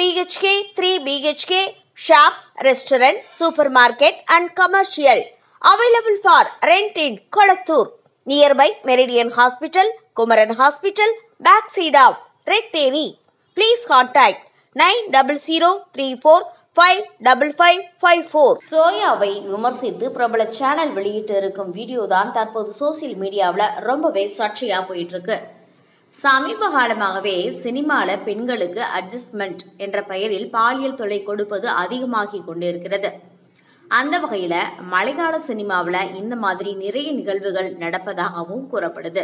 BHK, 3 BHK, shops, restaurant, supermarket and commercial available for rent in Kolattur, nearby Meridian Hospital, Kumaran Hospital, backside of Red Terry. Please contact 9034555554. சோயாவை விமர்சித்து பிரபல channel வெளியிட்டு இருக்கும் video தான் தற்போது social மீடியாவில் ரொம்பவே சர்ச்சையா போயிட்டு இருக்கு. சமீப காலமாகவே சினிமால பெண்களுக்கு அட்ஜஸ்ட்மெண்ட் என்ற பெயரில் பாலியல் தொல்லை கொடுப்பது அதிகமாகி கொண்டிருக்கிறது. அந்த வகையில மலையாள சினிமாவில் இந்த மாதிரி நிறைய நிகழ்வுகள் நடப்பதாகவும் கூறப்படுது.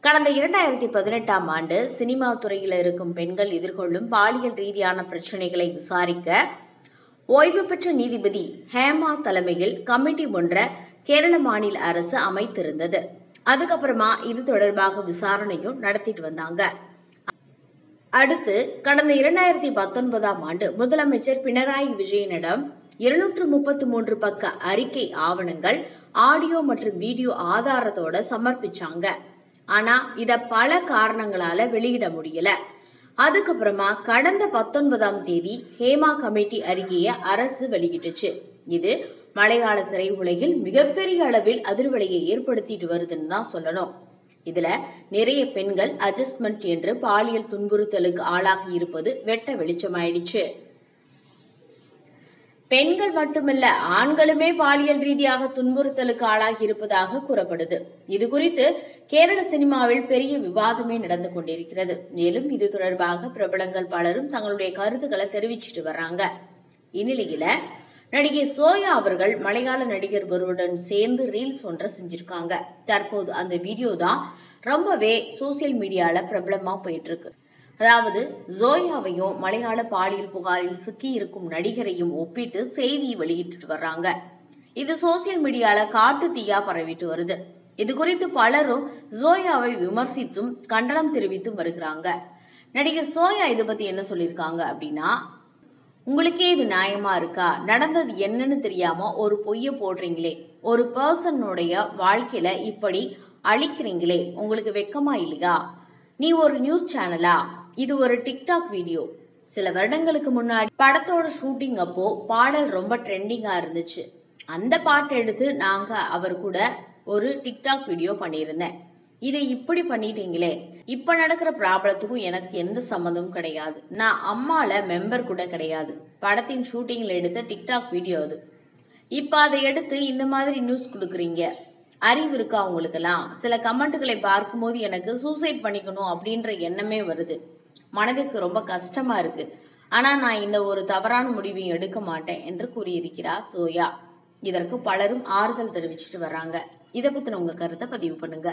கடந்த 2018ஆம் ஆண்டு சினிமா துறையில் இருக்கும் பெண்கள் எதிர்கொள்ளும் பாலியல் ரீதியான பிரச்சனைகளை விசாரிக்க ஓய்வு பெற்ற நீதிபதி ஹேமா தலைமையில் கமிட்டி ஒன்றை கேரள மாநில அரசு அமைத்திருந்தது. அதுக்கப்புறமா இது தொடர்பாக விசாரணையும் நடத்திட்டு வந்தாங்க. அடுத்து கடந்த 2019ஆம் ஆண்டு முதலமைச்சர் பினராயி விஜயனிடம் 233 பக்க அறிக்கை ஆவணங்கள் ஆடியோ மற்றும் வீடியோ ஆதாரத்தோட சமர்ப்பிச்சாங்க. ஆனா இத பல காரணங்களால வெளியிட முடியல. அதுக்கப்புறமா கடந்த 19ஆம் தேதி ஹேமா கமிட்டி அறிக்கையை அரசு வெளியிட்டுச்சு. இது மலையாள திரையுலகில் மிகப்பெரிய அளவில் அதிர்வலையை ஏற்படுத்திட்டு வருதுன்னு தான் சொல்லணும். இதுல நிறைய பெண்கள் அட்ஜஸ்ட்மெண்ட் என்று பாலியல் துன்புறுத்தலுக்கு ஆளாகி இருப்பது வெட்ட வெளிச்சமாயிடுச்சு. பெண்கள் மட்டுமல்ல, ஆண்களுமே பாலியல் ரீதியாக துன்புறுத்தலுக்கு ஆளாகி இருப்பதாக கூறப்படுது. இது குறித்து கேரள சினிமாவில் பெரிய விவாதமே நடந்து கொண்டிருக்கிறது. மேலும் இது தொடர்பாக பிரபலங்கள் பலரும் தங்களுடைய கருத்துக்களை தெரிவிச்சிட்டு வர்றாங்க. இந்நிலையில நடிகை சோயா அவர்கள் மலையாள நடிகர் ஒருவருடன் சேர்ந்து ரீல்ஸ் ஒன்றை செஞ்சிருக்காங்க. தற்போது அந்த வீடியோ தான் ரொம்பவே சோசியல் மீடியால பிரபலமா போயிட்டு இருக்கு. அதாவது ஜோயாவையும் மலையாள பாலியல் புகாரில் சிக்கி இருக்கும் நடிகரையும் ஒப்பிட்டு செய்தியை வெளியிட்டு வர்றாங்க. இது சோசியல் மீடியால காட்டு தீயா பரவிட்டு வருது. இது குறித்து பலரும் ஜோயாவை விமர்சித்தும் கண்டனம் தெரிவித்தும் வருகிறாங்க. நடிகர் சோயா இதை பத்தி என்ன சொல்லியிருக்காங்க அப்படின்னா, உங்களுக்கே இது நியாயமா இருக்கா? நடந்தது என்னன்னு தெரியாம ஒரு பொய்ய போடுறீங்களே, ஒரு பர்சனுடைய வாழ்க்கையில இப்படி அழிக்கிறீங்களே, உங்களுக்கு வெக்கமா இல்லையா? நீ ஒரு நியூஸ் சேனலா? இது ஒரு டிக்டாக் வீடியோ. சில வருடங்களுக்கு முன்னாடி படத்தோட ஷூட்டிங் அப்போ பாடல் ரொம்ப ட்ரெண்டிங்கா இருந்துச்சு. அந்த பாட்டை எடுத்து நாங்க அவர் கூட ஒரு டிக்டாக் வீடியோ பண்ணியிருந்தேன். இதை இப்படி பண்ணிட்டீங்களே. இப்ப நடக்கிற ப்ராப்ளத்துக்கும் எனக்கு எந்த சம்மந்தமும் கிடையாது. நான் அம்மால மெம்பர் கூட கிடையாது. படத்தின் ஷூட்டிங்ல எடுத்த டிக்டாக் வீடியோ அது. இப்ப அதை எடுத்து இந்த மாதிரி நியூஸ் கொடுக்குறீங்க. அறிவு இருக்கா உங்களுக்கெல்லாம்? சில கமெண்ட்டுகளை பார்க்கும்போது எனக்கு சூசைட் பண்ணிக்கணும் அப்படின்ற எண்ணமே வருது. மனதிற்கு ரொம்ப கஷ்டமா இருக்கு. ஆனா நான் இந்த ஒரு தவறான முடிவையும் எடுக்க மாட்டேன் என்று கூறியிருக்கிறார் சோயா. இதற்கு பலரும் ஆறுதல் தெரிவிச்சிட்டு வர்றாங்க. இதை பத்தின உங்க கருத்தை பதிவு பண்ணுங்க.